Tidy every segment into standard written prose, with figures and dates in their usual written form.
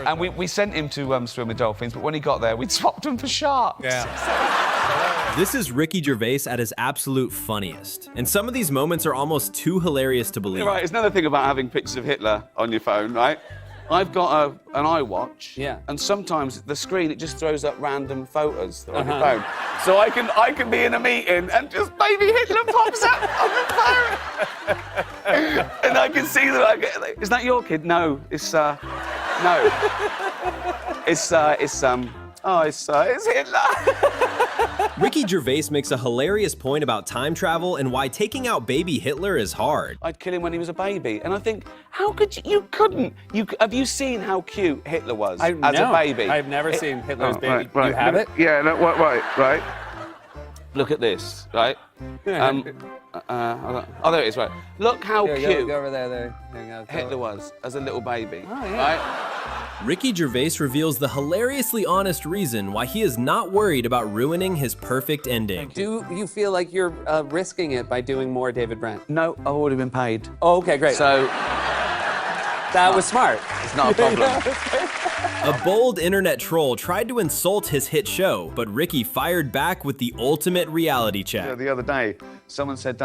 And we sent him to swim with dolphins, but when he got there, we'd swapped him for sharks. Yeah. This is Ricky Gervais at his absolute funniest. And some of these moments are almost too hilarious to believe. Right, it's another thing about having pictures of Hitler on your phone, right? I've got an iWatch, and sometimes the screen, it just throws up random photos on your phone. So I can be in a meeting and just baby Hitler pops up on the phone. And I can see that is that your kid? No, it's no. It's Hitler. Ricky Gervais makes a hilarious point about time travel and why taking out baby Hitler is hard. I'd kill him when he was a baby, and I think, how could you couldn't. Have you seen how cute Hitler was as a baby? I've never seen Hitler's baby. Right, You have it? Yeah, no, right. Look at this, right? Oh, there it is, right. Look how cute Go over there. There you go. Hitler was as a little baby, yeah. right? Ricky Gervais reveals the hilariously honest reason why he is not worried about ruining his perfect ending. Do you feel like you're risking it by doing more David Brent? No, I've already been paid. Oh, okay, great. So that was smart. It's not a problem. A bold internet troll tried to insult his hit show, but Ricky fired back with the ultimate reality check. The other day, someone said,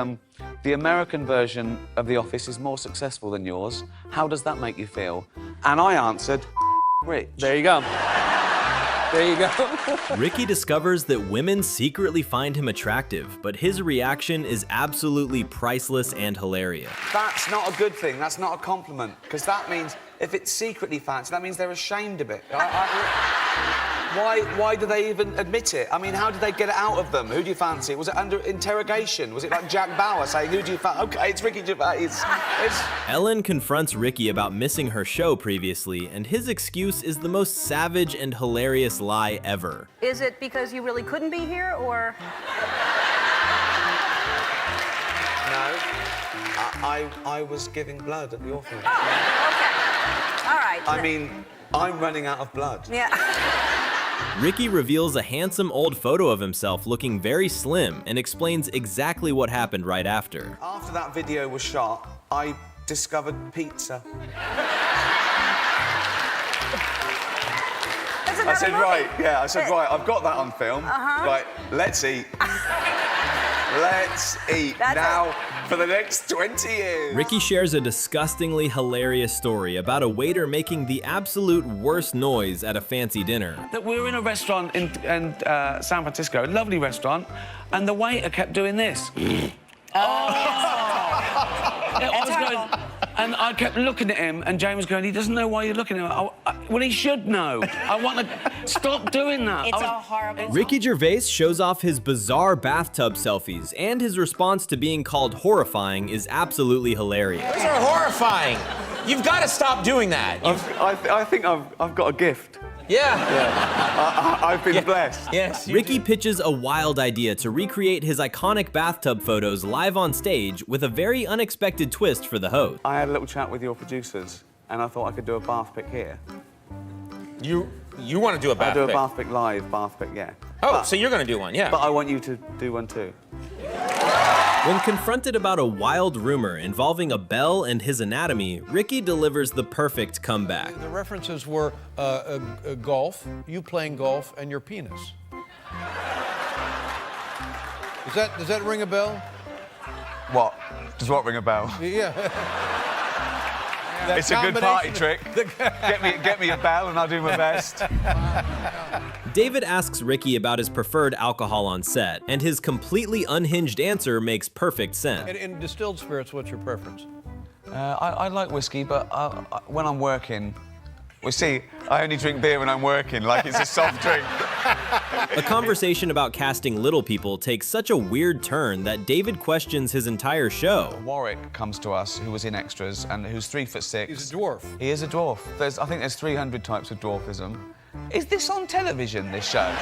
the American version of The Office is more successful than yours. How does that make you feel? And I answered, rich. There you go. There you go. Ricky discovers that women secretly find him attractive, but his reaction is absolutely priceless and hilarious. That's not a good thing. That's not a compliment. Because that means, if it's secretly fancy, that means they're ashamed of it. Why do they even admit it? I mean, how did they get it out of them? Who do you fancy? Was it under interrogation? Was it like Jack Bauer saying, who do you fancy? Okay, it's Ricky Gervais. Ellen confronts Ricky about missing her show previously, and his excuse is the most savage and hilarious lie ever. Is it because you really couldn't be here, or? No. I was giving blood at the orphanage. Oh, okay. All right. I mean, I'm running out of blood. Yeah. Ricky reveals a handsome old photo of himself looking very slim and explains exactly what happened right after. After that video was shot, I discovered pizza. I said, right, I've got that on film. Right, let's eat. Let's eat now for the next 20 years. Ricky shares a disgustingly hilarious story about a waiter making the absolute worst noise at a fancy dinner. That we were in a restaurant in San Francisco, a lovely restaurant, and the waiter kept doing this. And I kept looking at him, and James was going, he doesn't know why you're looking at him. Well, he should know. I want to stop doing that. It's all horrible. Ricky Gervais shows off his bizarre bathtub selfies, and his response to being called horrifying is absolutely hilarious. Those are horrifying. You've got to stop doing that. I think I've got a gift. Yeah. I've been blessed. Yes. Ricky pitches a wild idea to recreate his iconic bathtub photos live on stage with a very unexpected twist for the host. I had a little chat with your producers, and I thought I could do a bath pick here. You want to do a bath I'll do pick? a bath pick live, bath pick, yeah. Oh, so you're going to do one, yeah. But I want you to do one too. When confronted about a wild rumor involving a bell and his anatomy, Ricky delivers the perfect comeback. The references were golf, you playing golf, and your penis. Does that ring a bell? What? Does what ring a bell? Yeah. It's a good party trick. Get me a bell and I'll do my best. David asks Ricky about his preferred alcohol on set, and his completely unhinged answer makes perfect sense. In distilled spirits, what's your preference? I like whiskey, but when I'm working, well, see, I only drink beer when I'm working, like it's a soft drink. A conversation about casting little people takes such a weird turn that David questions his entire show. Warwick comes to us, who was in extras, and who's 3'6". He's a dwarf. He is a dwarf. I think there's 300 types of dwarfism. Is this on television, this show?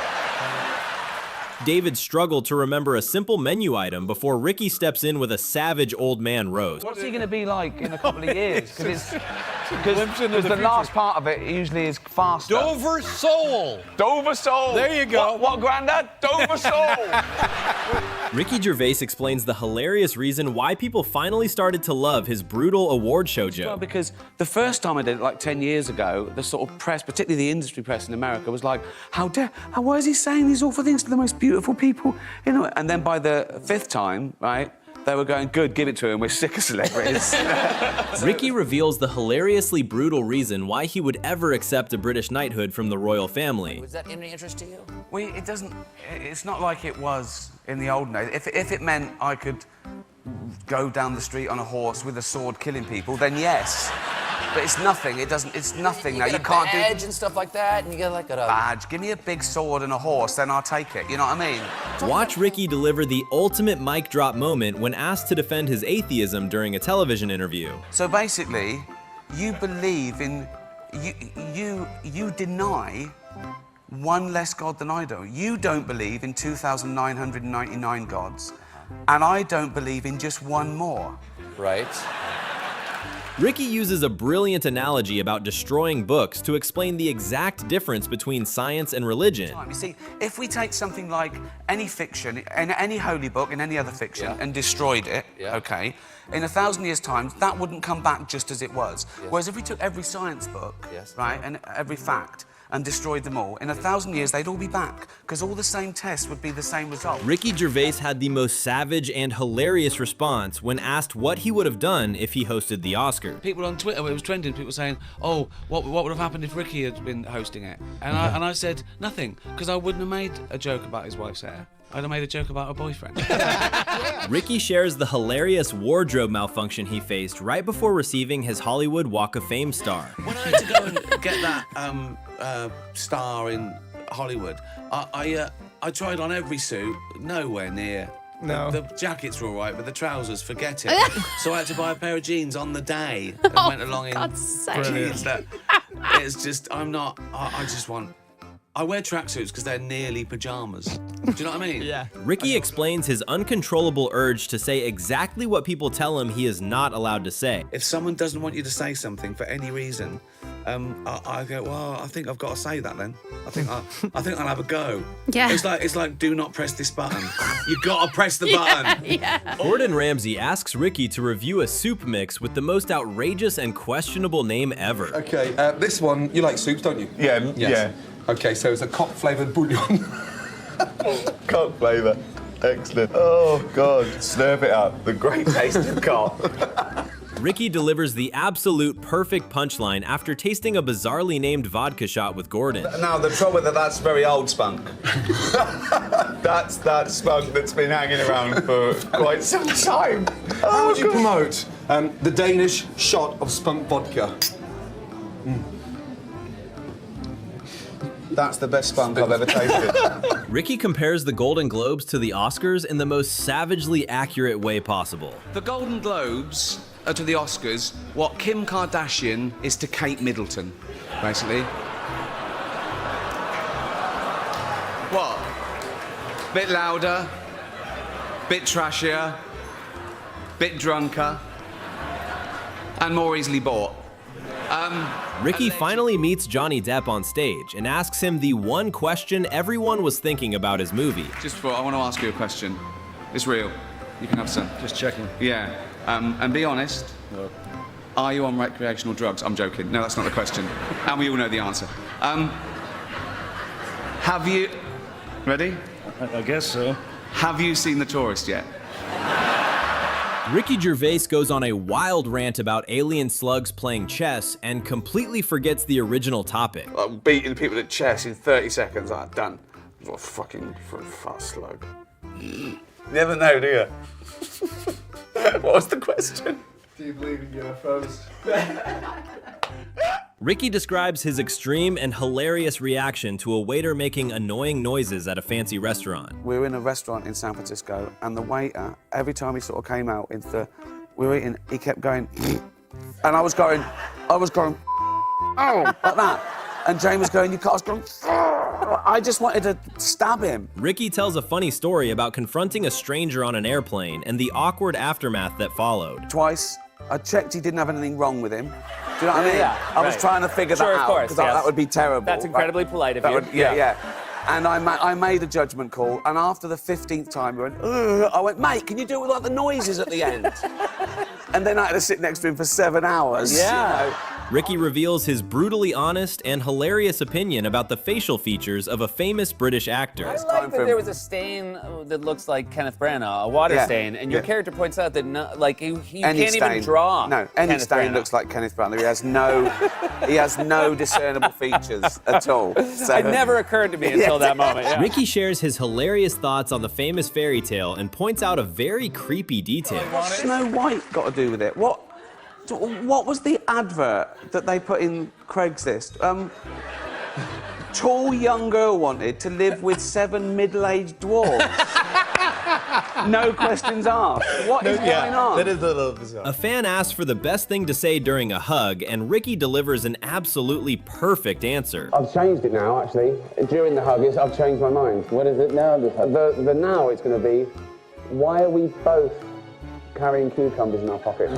David struggled to remember a simple menu item before Ricky steps in with a savage old man roast. What's he going to be like in a couple of years? Because Because the last part of it usually is faster. Dover Soul. Dover Soul. There you go. What Grandad? Dover Soul. Ricky Gervais explains the hilarious reason why people finally started to love his brutal award show Well, joke. because the first time I did it, like 10 years ago, the sort of press, particularly the industry press in America, was like, why is he saying these awful things to the most beautiful people? You know, and then by the 5th time, right, they were going, good, give it to him, we're sick of celebrities. Ricky reveals the hilariously brutal reason why he would ever accept a British knighthood from the royal family. Was that any interest to you? Well, it's not like it was in the old days. If it meant I could go down the street on a horse with a sword killing people, then yes. But it's nothing, it's nothing now. You can't do badge and stuff like that, and you get like a badge. Give me a big sword and a horse, then I'll take it. You know what I mean? Watch Ricky deliver the ultimate mic drop moment when asked to defend his atheism during a television interview. So basically, you believe in, you deny one less God than I do. You don't believe in 2,999 gods, and I don't believe in just one more. right. Ricky uses a brilliant analogy about destroying books to explain the exact difference between science and religion. You see, if we take something like any fiction, any holy book in any other fiction, and destroyed it, okay, in 1,000 years' time, that wouldn't come back just as it was. Whereas if we took every science book, right, and every fact, and destroyed them all, in 1,000 years, they'd all be back, because all the same tests would be the same result. Ricky Gervais had the most savage and hilarious response when asked what he would have done if he hosted the Oscars. People on Twitter, it was trending, people saying, oh, what would have happened if Ricky had been hosting it? And I said, nothing, because I wouldn't have made a joke about his wife's hair. I'd have made a joke about her boyfriend. Ricky shares the hilarious wardrobe malfunction he faced right before receiving his Hollywood Walk of Fame star. When I had to go and get that star in Hollywood, I tried on every suit, nowhere near. No. The jackets were all right, but the trousers, forget it. So I had to buy a pair of jeans on the day and went along in God's sake. jeans. It's just, I just want... I wear tracksuits because they're nearly pajamas. Do you know what I mean? Yeah. Ricky explains his uncontrollable urge to say exactly what people tell him he is not allowed to say. If someone doesn't want you to say something for any reason, I go, well, I think I've got to say that then. I think I'll have a go. Yeah. It's like do not press this button. You gotta press the button. Yeah. Gordon Ramsay asks Ricky to review a soup mix with the most outrageous and questionable name ever. Okay, this one, you like soups, don't you? Yeah, yeah. Okay, so it's a cock-flavoured bouillon. Cock flavour. Excellent. Oh, God. Slurp it up. The great taste of cock. Ricky delivers the absolute perfect punchline after tasting a bizarrely named vodka shot with Gordon. Now, the trouble with that's very old spunk. That's that spunk that's been hanging around for quite some time. How would you promote the Danish shot of spunk vodka? That's the best spunk I've ever tasted. Ricky compares the Golden Globes to the Oscars in the most savagely accurate way possible. The Golden Globes are to the Oscars what Kim Kardashian is to Kate Middleton, basically. What? Bit louder, bit trashier, bit drunker, and more easily bought. Ricky finally meets Johnny Depp on stage and asks him the one question everyone was thinking about his movie. I want to ask you a question. It's real. You can have some. Just checking. Yeah. And be honest. Are you on recreational drugs? I'm joking. No, that's not the question. And we all know the answer. Have you... Ready? I guess so. Have you seen The Tourist yet? Ricky Gervais goes on a wild rant about alien slugs playing chess and completely forgets the original topic. Like beating people at chess in 30 seconds. Done. What a fucking fast slug. You never know, do you? What was the question? Do you believe in UFOs? Ricky describes his extreme and hilarious reaction to a waiter making annoying noises at a fancy restaurant. We were in a restaurant in San Francisco, and the waiter, every time he sort of came out we were eating, he kept going, and I was going, oh, like that. And Jane was going, I was going, I just wanted to stab him. Ricky tells a funny story about confronting a stranger on an airplane and the awkward aftermath that followed. Twice, I checked he didn't have anything wrong with him. Do you know what I mean? Yeah, I was right. trying to figure Sure, that of out, course, because yes. that would be terrible. That's incredibly polite of That you. would- yeah. And I made a judgment call, and after the 15th time, he went, ugh, I went, mate, can you do it without the noises at the end? And then I had to sit next to him for 7 hours. Yeah. You know? Ricky reveals his brutally honest and hilarious opinion about the facial features of a famous British actor. I time like for that him. there was a stain that looks like Kenneth Branagh, a water Yeah. stain, and your Yeah. character points out that he Any can't stain. even draw. No, any Kenneth stain Branagh. looks like Kenneth Branagh. He has no discernible features at all. So, It never occurred to me until that moment. Yeah. Ricky shares his hilarious thoughts on the famous fairy tale and points out a very creepy detail. What's Snow White got to do with it? What was the advert that they put in Craigslist? Tall young girl wanted to live with 7 middle-aged dwarves. No questions asked. What is going on? That is a little bizarre. A fan asks for the best thing to say during a hug, and Ricky delivers an absolutely perfect answer. I've changed it now, actually. During the hug, I've changed my mind. What is it now? The now it's going to be, why are we both carrying cucumbers in our pockets?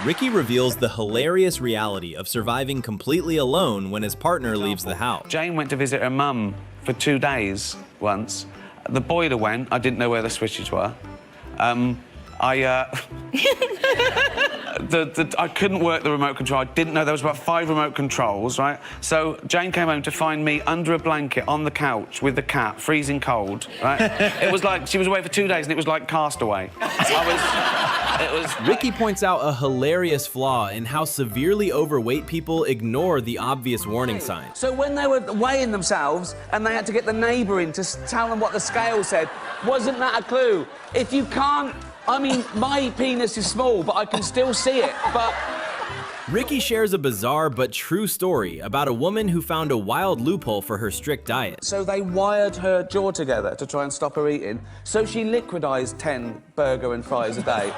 Ricky reveals the hilarious reality of surviving completely alone when his partner leaves the house. Jane went to visit her mum for 2 days once. The boiler went. I didn't know where the switches were. I couldn't work the remote control. I didn't know there was about 5 remote controls, right? So Jane came home to find me under a blanket on the couch with the cat, freezing cold, right? It was like she was away for 2 days and it was like Castaway. Ricky points out a hilarious flaw in how severely overweight people ignore the obvious warning signs. So when they were weighing themselves and they had to get the neighbour in to tell them what the scale said, wasn't that a clue? If you can't... I mean, my penis is small, but I can still see it, but... Ricky shares a bizarre but true story about a woman who found a wild loophole for her strict diet. So they wired her jaw together to try and stop her eating, so she liquidized 10 burger and fries a day.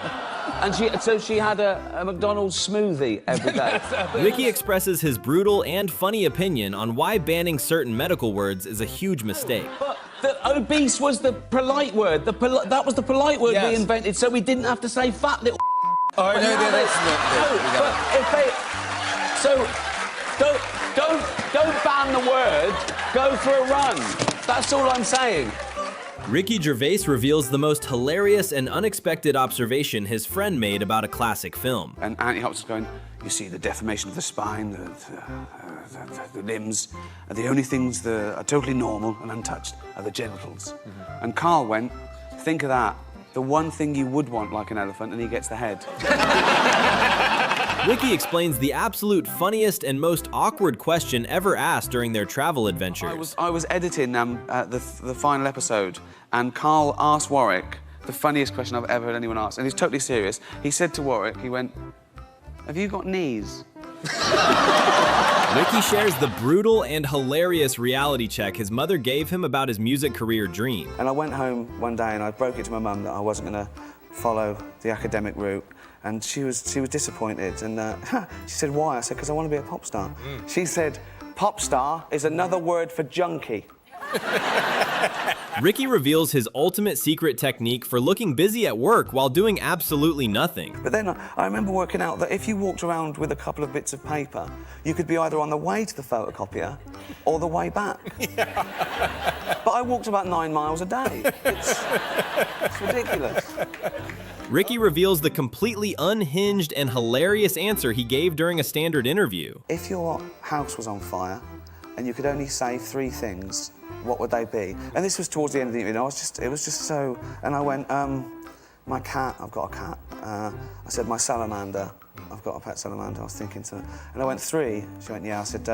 And she had a McDonald's smoothie every day. Ricky expresses his brutal and funny opinion on why banning certain medical words is a huge mistake. But the obese was the polite word. That was the polite word we invented, so we didn't have to say fat little. Oh, no, that's But don't ban the word. Go for a run. That's all I'm saying. Ricky Gervais reveals the most hilarious and unexpected observation his friend made about a classic film. And Anthony Hopkins going, you see the deformation of the spine, the limbs, are the only things that are totally normal and untouched are the genitals. And Carl went, think of that. The one thing you would want like an elephant, and he gets the head. Ricky explains the absolute funniest and most awkward question ever asked during their travel adventures. I was editing the final episode, and Carl asked Warwick the funniest question I've ever heard anyone ask, and he's totally serious. He said to Warwick, he went, have you got knees? Ricky shares the brutal and hilarious reality check his mother gave him about his music career dream. And I went home one day and I broke it to my mum that I wasn't going to follow the academic route. And she was disappointed. And she said, why? I said, because I want to be a pop star. She said, pop star is another word for junkie. Ricky reveals his ultimate secret technique for looking busy at work while doing absolutely nothing. But then I remember working out that if you walked around with a couple of bits of paper, you could be either on the way to the photocopier or the way back. But I walked about 9 miles a day. It's ridiculous. Ricky reveals the completely unhinged and hilarious answer he gave during a standard interview. If your house was on fire and you could only say 3 things, what would they be? And this was towards the end of the interview, and it was just so... And I went, my cat, I've got a cat. I said, my salamander, I've got a pet salamander, I was thinking to... And I went, 3? She went, yeah. I said,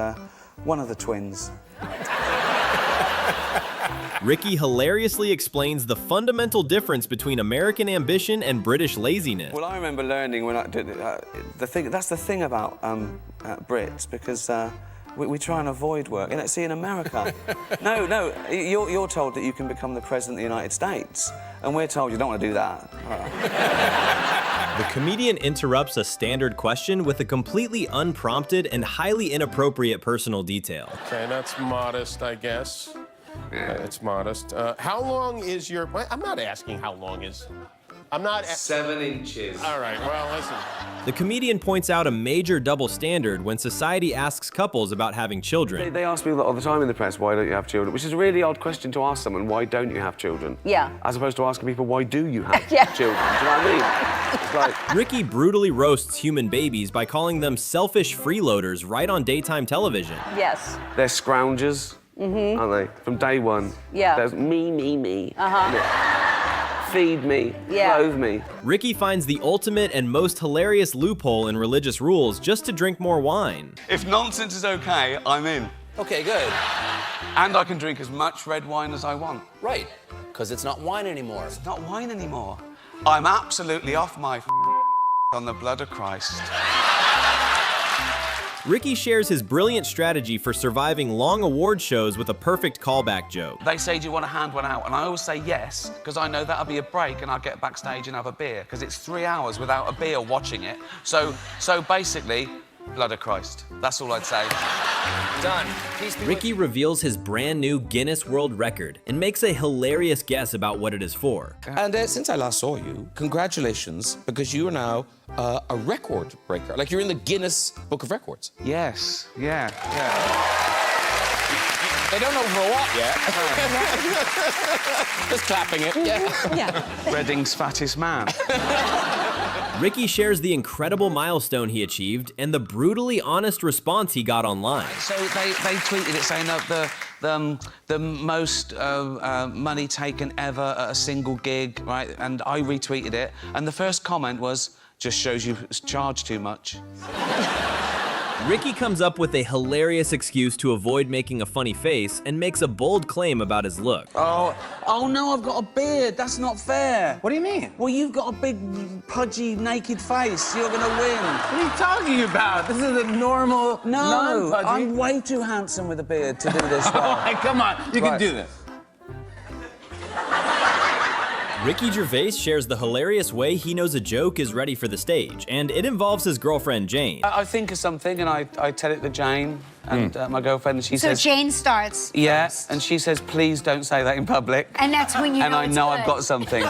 one of the twins. Ricky hilariously explains the fundamental difference between American ambition and British laziness. Well, I remember learning when I did that's the thing about Brits, because we try and avoid work. See, in America, no, you're told that you can become the president of the United States, and we're told you don't want to do that. The comedian interrupts a standard question with a completely unprompted and highly inappropriate personal detail. Okay, that's modest, I guess. Yeah. It's modest. How long is your... I'm not asking how long is I'm not. 7 inches. All right, well, listen. The comedian points out a major double standard when society asks couples about having children. They ask me all the time in the press, why don't you have children? Which is a really odd question to ask someone, why don't you have children? Yeah. As opposed to asking people, why do you have Yeah. children? Do you know what I mean? It's like, Ricky brutally roasts human babies by calling them selfish freeloaders right on daytime television. Yes. they're scroungers, aren't they? From day one. Yeah. There's me. Uh-huh. Feed me, Yeah. clothe me. Ricky finds the ultimate and most hilarious loophole in religious rules just to drink more wine. If nonsense is okay, I'm in. Okay, good. And I can drink as much red wine as I want. Right, because it's not wine anymore. It's not wine anymore. I'm absolutely off my on the blood of Christ. Ricky shares his brilliant strategy for surviving long award shows with a perfect callback joke. They say, do you want to hand one out? And I always say yes, because I know that'll be a break and I'll get backstage and have a beer, because it's 3 hours without a beer watching it. So basically, blood of Christ. That's all I'd say. Done. Ricky reveals his brand new Guinness World Record and makes a hilarious guess about what it is for. And since I last saw you, congratulations, because you are now a record breaker. Like, you're in the Guinness Book of Records. Yes, yeah. They don't know for what yet. Just clapping it. Yeah. Reading's fattest man. Ricky shares the incredible milestone he achieved and the brutally honest response he got online. So they tweeted it saying that the most money taken ever at a single gig, right? And I retweeted it, and the first comment was, just shows you charge too much. Ricky comes up with a hilarious excuse to avoid making a funny face and makes a bold claim about his look. Oh no, I've got a beard. That's not fair. What do you mean? Well, you've got a big, pudgy, naked face. You're gonna win. What are you talking about? This is a normal, No, I'm way too handsome with a beard to do this well. Come on, you can do this. Ricky Gervais shares the hilarious way he knows a joke is ready for the stage, and it involves his girlfriend, Jane. I think of something and I tell it to Jane, and my girlfriend, and she says... So Jane starts. Yeah, first. and she says, please don't say that in public. And that's when you and know I it's know good. I've got something.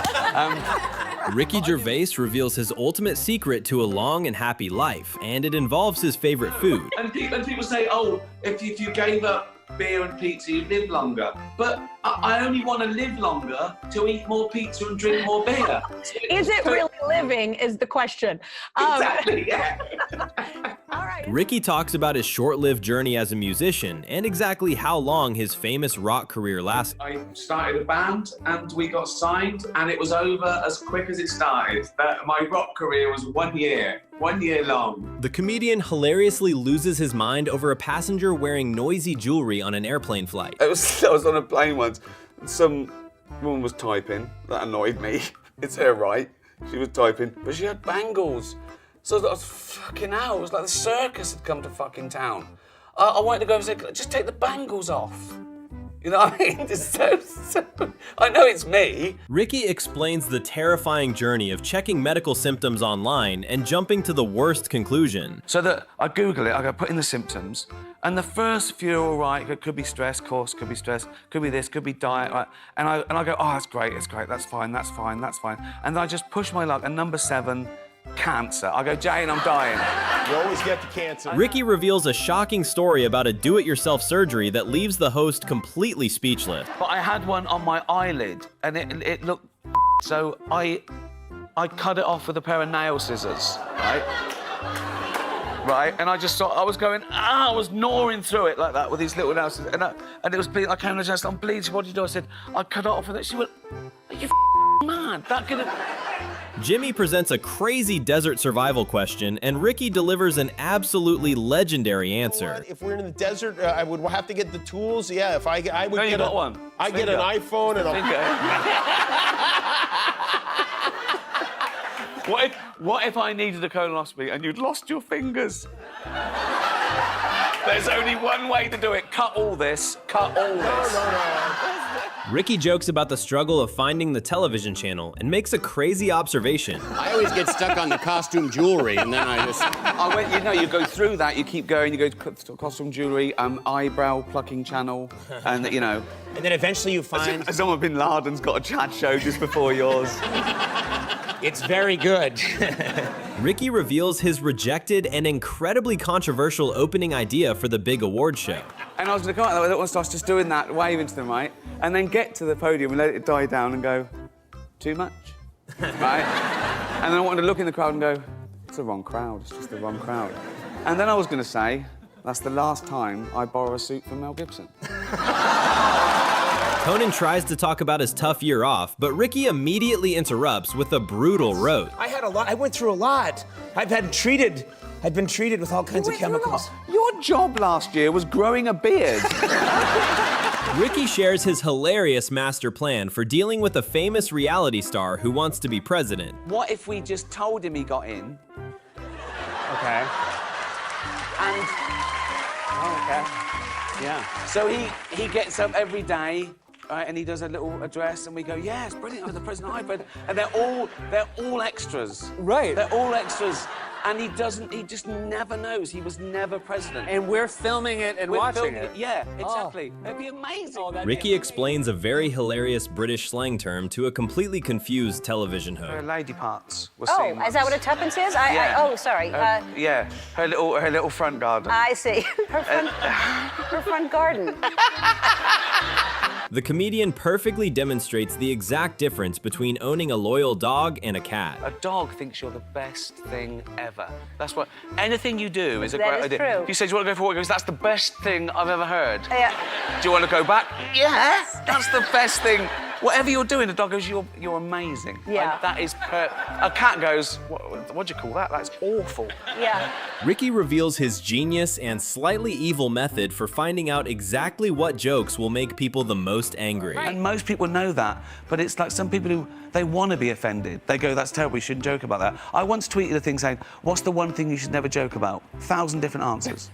Ricky Gervais reveals his ultimate secret to a long and happy life, and it involves his favorite food. And people say, oh, if you gave up beer and pizza, you'd live longer. But I only want to live longer to eat more pizza and drink more beer. Is it really living is the question. Exactly, yeah. All right. Ricky talks about his short-lived journey as a musician and exactly how long his famous rock career lasted. I started a band and we got signed and it was over as quick as it started. My rock career was 1 year. 1 year long. The comedian hilariously loses his mind over a passenger wearing noisy jewelry on an airplane flight. I was on a plane once, and some woman was typing. That annoyed me. It's her right. She was typing, but she had bangles. So I was fucking hell. It was like the circus had come to fucking town. I wanted to go and say, just take the bangles off. You know what I mean? It's so I know it's me. Ricky explains the terrifying journey of checking medical symptoms online and jumping to the worst conclusion. So that I Google it, I go put in the symptoms, and the first few are all right. It could be stress, course, could be stress, could be this, could be diet, right? And I go, oh, that's great, that's fine. And then I just push my luck, and number 7, cancer. I go, Jane, I'm dying. You always get the cancer. Ricky reveals a shocking story about a do-it-yourself surgery that leaves the host completely speechless. But I had one on my eyelid, and it looked so I cut it off with a pair of nail scissors, right, and I just thought I was going, I was gnawing through it like that with these little nail scissors, and it was bleeding. I came and I said, I'm bleeding, what did you do? I said, I cut it off with it. She went, are you mad? That could have... Jimmy presents a crazy desert survival question, and Ricky delivers an absolutely legendary answer. If we're in the desert, I would have to get the tools. Yeah, if I would no, get you got one. I get an iPhone and What if I needed a colonoscopy and you'd lost your fingers? There's only one way to do it. Cut all this. No. Ricky jokes about the struggle of finding the television channel and makes a crazy observation. I always get stuck on the costume jewelry, and then I just... you go through that, you keep going, you go to costume jewelry, eyebrow plucking channel, and you know. And then eventually you find... Osama bin Laden's got a chat show just before yours. It's very good. Ricky reveals his rejected and incredibly controversial opening idea for the big award show. And I was going to come out there with it, just doing that, waving to them, right? And then get to the podium and let it die down and go, too much, right? And then I wanted to look in the crowd and go, it's the wrong crowd, it's just the wrong crowd. And then I was going to say, that's the last time I borrow a suit from Mel Gibson. Conan tries to talk about his tough year off, but Ricky immediately interrupts with a brutal roast. I went through a lot. I've been treated with all kinds of chemicals. Your job last year was growing a beard. Ricky shares his hilarious master plan for dealing with a famous reality star who wants to be president. What if we just told him he got in? Okay. And Okay. Yeah. so he gets up every day, right, and he does a little address, and we go, yeah, it's brilliant, I'm the president, and they're all extras. Right. They're all extras. And he just never knows. He was never president. And we're filming it and watching it. Yeah, exactly. That'd be amazing. Ricky explains a very hilarious British slang term to a completely confused television Her host. lady parts were Oh, seen is that what a tuppence is? Oh, sorry. yeah, her little front garden. I see. Her front garden. The comedian perfectly demonstrates the exact difference between owning a loyal dog and a cat. A dog thinks you're the best thing ever. That's what, anything you do is a That great is idea. true. You say, do you want to go for a walk? He goes, that's the best thing I've ever heard. Yeah. Do you want to go back? Yes, that's the best thing. Whatever you're doing, the dog goes, you're amazing. Yeah. Like, that is a cat goes, what'd you call that? That's awful. Yeah. Ricky reveals his genius and slightly evil method for finding out exactly what jokes will make people the most angry. And most people know that, but it's like some people who, they want to be offended. They go, that's terrible, you shouldn't joke about that. I once tweeted a thing saying, what's the one thing you should never joke about? 1,000 different answers.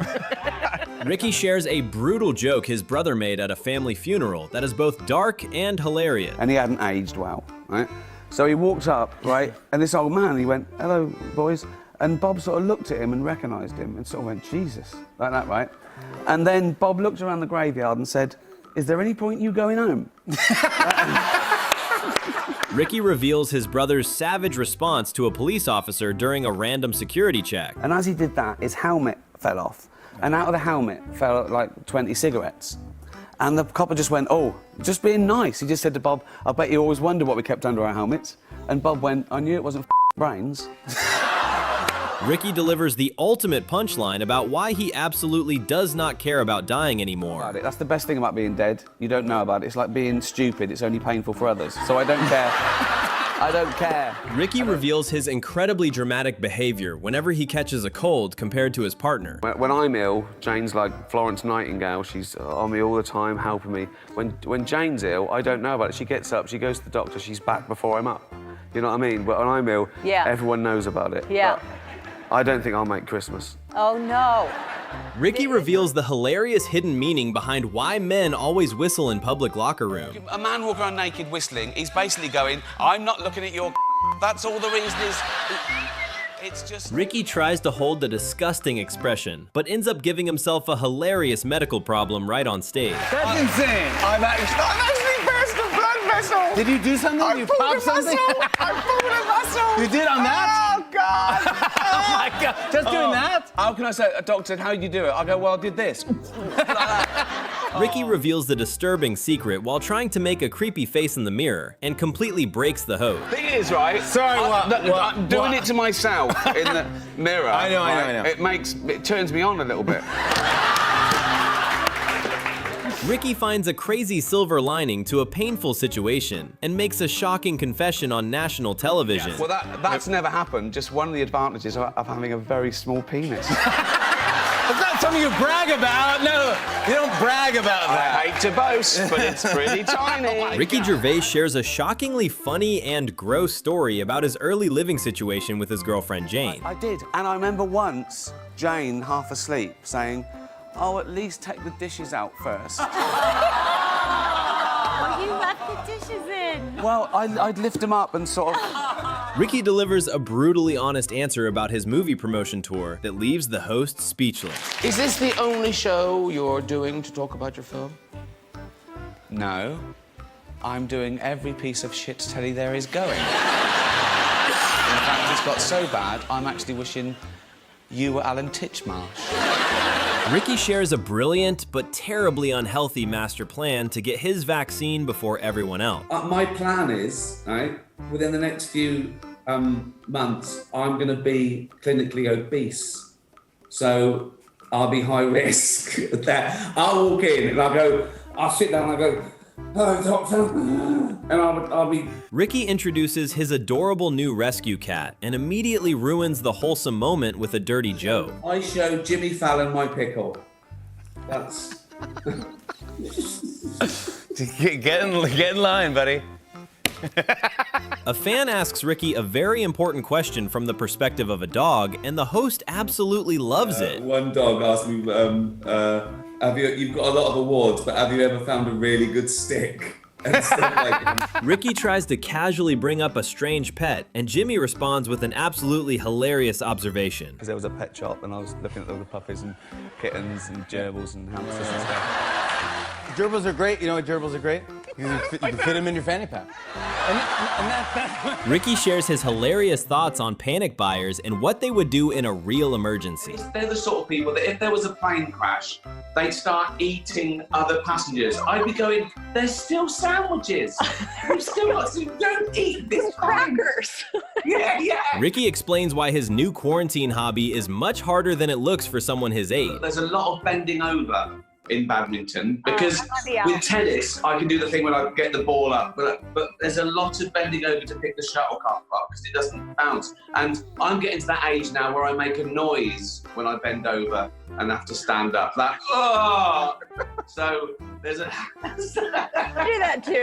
Ricky shares a brutal joke his brother made at a family funeral that is both dark and hilarious. And he hadn't aged well, right? So he walked up, right, and this old man, he went, hello, boys. And Bob sort of looked at him and recognised him and sort of went, Jesus, like that, right? And then Bob looked around the graveyard and said, is there any point you going home? Ricky reveals his brother's savage response to a police officer during a random security check. And as he did that, his helmet fell off. And out of the helmet fell like 20 cigarettes. And the copper just went, oh, just being nice. He just said to Bob, I bet you always wonder what we kept under our helmets. And Bob went, I knew it wasn't brains. Ricky delivers the ultimate punchline about why he absolutely does not care about dying anymore. That's the best thing about being dead. You don't know about it. It's like being stupid. It's only painful for others. So I don't care. I don't care. Ricky reveals his incredibly dramatic behavior whenever he catches a cold compared to his partner. When I'm ill, Jane's like Florence Nightingale. She's on me all the time, helping me. When Jane's ill, I don't know about it. She gets up, she goes to the doctor, she's back before I'm up. You know what I mean? But when I'm ill, everyone knows about it. Yeah. But I don't think I'll make Christmas. Oh, no. Ricky reveals the hilarious hidden meaning behind why men always whistle in public locker rooms. A man walking around naked whistling, he's basically going, I'm not looking at your That's all the reason is... It's just... Ricky tries to hold the disgusting expression, but ends up giving himself a hilarious medical problem right on stage. That's insane. I'm actually burst a blood vessel. Did you do something? You popped something? I pulled a muscle. You did on that? Oh, God. Oh, my God. Just doing that? How can I say, doctor, how did you do it? I go, well, I did this. Ricky reveals the disturbing secret while trying to make a creepy face in the mirror and completely breaks the host. Thing is, right? Sorry, I'm doing it to myself in the mirror. I know. It turns me on a little bit. Ricky finds a crazy silver lining to a painful situation and makes a shocking confession on national television. Well, that's never happened. Just one of the advantages of having a very small penis. That's not something you brag about. No, you don't brag about that. I hate to boast, but it's pretty tiny. Ricky Gervais shares a shockingly funny and gross story about his early living situation with his girlfriend Jane. I did, and I remember once Jane, half asleep, saying, oh, at least take the dishes out first. Well, you left the dishes in. Well, I'd lift them up and sort of... Ricky delivers a brutally honest answer about his movie promotion tour that leaves the host speechless. Is this the only show you're doing to talk about your film? No. I'm doing every piece of shit telly there is going. fact, it's got so bad, I'm actually wishing you were Alan Titchmarsh. Ricky shares a brilliant but terribly unhealthy master plan to get his vaccine before everyone else. My plan is, right, within the next few months, I'm going to be clinically obese. So I'll be high risk. That I'll walk in and I'll sit down and I go, hello, doctor. And I'll be... Ricky introduces his adorable new rescue cat and immediately ruins the wholesome moment with a dirty joke. I show Jimmy Fallon my pickle. That's... Get in line, buddy. A fan asks Ricky a very important question from the perspective of a dog, and the host absolutely loves it. One dog asked me, you've got a lot of awards, but have you ever found a really good stick? And stuff like Ricky tries to casually bring up a strange pet, and Jimmy responds with an absolutely hilarious observation. Because there was a pet shop and I was looking at all the puppies and kittens and gerbils and hamsters and stuff. Gerbils are great. You know what gerbils are great? You can fit them in your fanny pack. And that's Ricky shares his hilarious thoughts on panic buyers and what they would do in a real emergency. They're the sort of people that if there was a plane crash, they'd start eating other passengers. I'd be going, there's still sandwiches. We've still got some, don't eat this Crackers. Yeah. Ricky explains why his new quarantine hobby is much harder than it looks for someone his age. There's a lot of bending over in badminton because with tennis I can do the thing when I get the ball up, but there's a lot of bending over to pick the shuttlecock up because it doesn't bounce. And I'm getting to that age now where I make a noise when I bend over and have to stand up. Like, oh! So there's a... I do that too.